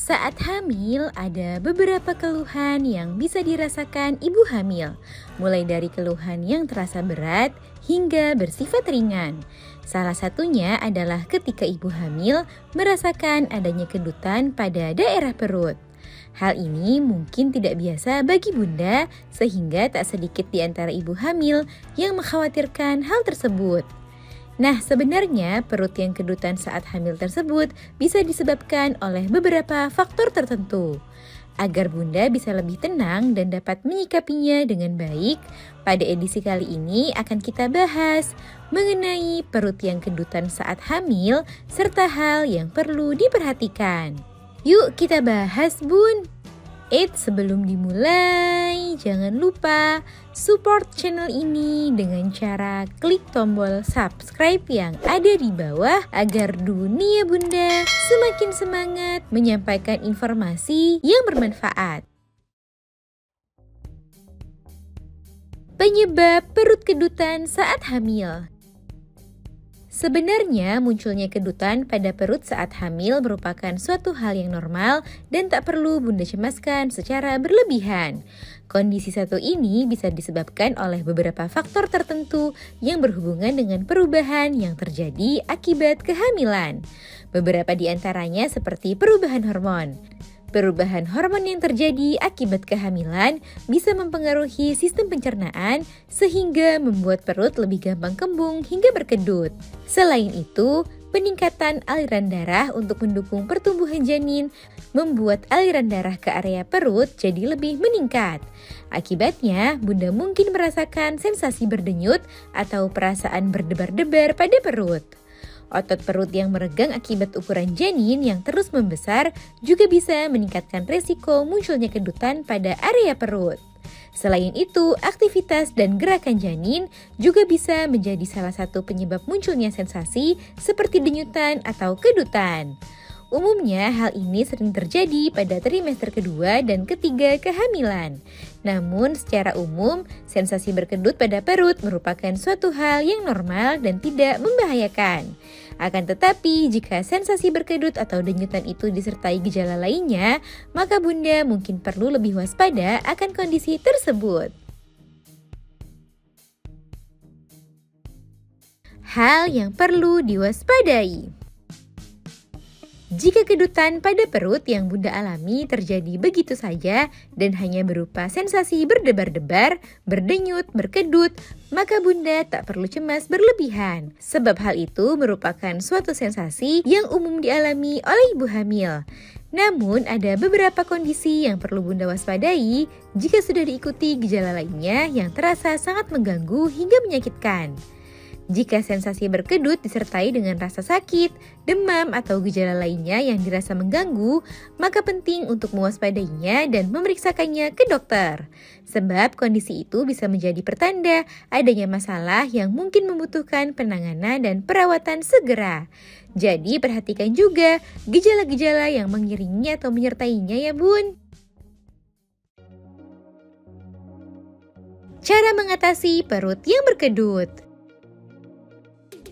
Saat hamil, ada beberapa keluhan yang bisa dirasakan ibu hamil, mulai dari keluhan yang terasa berat hingga bersifat ringan. Salah satunya adalah ketika ibu hamil merasakan adanya kedutan pada daerah perut. Hal ini mungkin tidak biasa bagi bunda, sehingga tak sedikit di antara ibu hamil yang mengkhawatirkan hal tersebut. Nah, sebenarnya perut yang kedutan saat hamil tersebut bisa disebabkan oleh beberapa faktor tertentu. Agar bunda bisa lebih tenang dan dapat menyikapinya dengan baik, pada edisi kali ini akan kita bahas mengenai perut yang kedutan saat hamil serta hal yang perlu diperhatikan. Yuk kita bahas, bun! Sebelum dimulai, jangan lupa support channel ini dengan cara klik tombol subscribe yang ada di bawah agar dunia bunda semakin semangat menyampaikan informasi yang bermanfaat. Penyebab perut kedutan saat hamil. Sebenarnya munculnya kedutan pada perut saat hamil merupakan suatu hal yang normal dan tak perlu bunda cemaskan secara berlebihan. Kondisi satu ini bisa disebabkan oleh beberapa faktor tertentu yang berhubungan dengan perubahan yang terjadi akibat kehamilan. Beberapa di antaranya seperti perubahan hormon. Perubahan hormon yang terjadi akibat kehamilan bisa mempengaruhi sistem pencernaan sehingga membuat perut lebih gampang kembung hingga berkedut. Selain itu, peningkatan aliran darah untuk mendukung pertumbuhan janin membuat aliran darah ke area perut jadi lebih meningkat. Akibatnya, bunda mungkin merasakan sensasi berdenyut atau perasaan berdebar-debar pada perut. Otot perut yang meregang akibat ukuran janin yang terus membesar juga bisa meningkatkan resiko munculnya kedutan pada area perut. Selain itu, aktivitas dan gerakan janin juga bisa menjadi salah satu penyebab munculnya sensasi seperti denyutan atau kedutan. Umumnya hal ini sering terjadi pada trimester kedua dan ketiga kehamilan. Namun secara umum, sensasi berkedut pada perut merupakan suatu hal yang normal dan tidak membahayakan. Akan tetapi, jika sensasi berkedut atau denyutan itu disertai gejala lainnya, maka bunda mungkin perlu lebih waspada akan kondisi tersebut. Hal yang perlu diwaspadai. Jika kedutan pada perut yang bunda alami terjadi begitu saja dan hanya berupa sensasi berdebar-debar, berdenyut, berkedut, maka bunda tak perlu cemas berlebihan. Sebab hal itu merupakan suatu sensasi yang umum dialami oleh ibu hamil. Namun ada beberapa kondisi yang perlu bunda waspadai jika sudah diikuti gejala lainnya yang terasa sangat mengganggu hingga menyakitkan. Jika sensasi berkedut disertai dengan rasa sakit, demam, atau gejala lainnya yang dirasa mengganggu, maka penting untuk mewaspadainya dan memeriksakannya ke dokter. Sebab kondisi itu bisa menjadi pertanda adanya masalah yang mungkin membutuhkan penanganan dan perawatan segera. Jadi perhatikan juga gejala-gejala yang mengiringinya atau menyertainya ya bun. Cara mengatasi perut yang berkedut.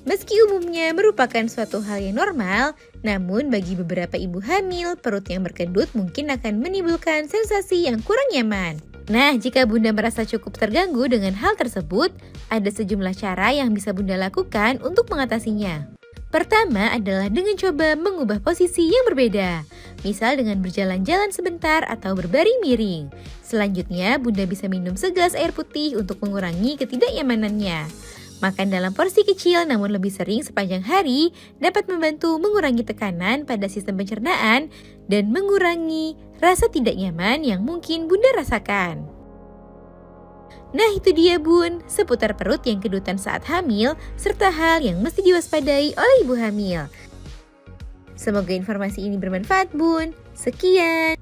Meski umumnya merupakan suatu hal yang normal, namun bagi beberapa ibu hamil, perut yang berkedut mungkin akan menimbulkan sensasi yang kurang nyaman. Nah, jika bunda merasa cukup terganggu dengan hal tersebut, ada sejumlah cara yang bisa bunda lakukan untuk mengatasinya. Pertama adalah dengan coba mengubah posisi yang berbeda, misal dengan berjalan-jalan sebentar atau berbaring miring. Selanjutnya, bunda bisa minum segelas air putih untuk mengurangi ketidaknyamanannya. Makan dalam porsi kecil namun lebih sering sepanjang hari dapat membantu mengurangi tekanan pada sistem pencernaan dan mengurangi rasa tidak nyaman yang mungkin bunda rasakan. Nah itu dia bun, seputar perut yang kedutan saat hamil serta hal yang mesti diwaspadai oleh ibu hamil. Semoga informasi ini bermanfaat bun. Sekian.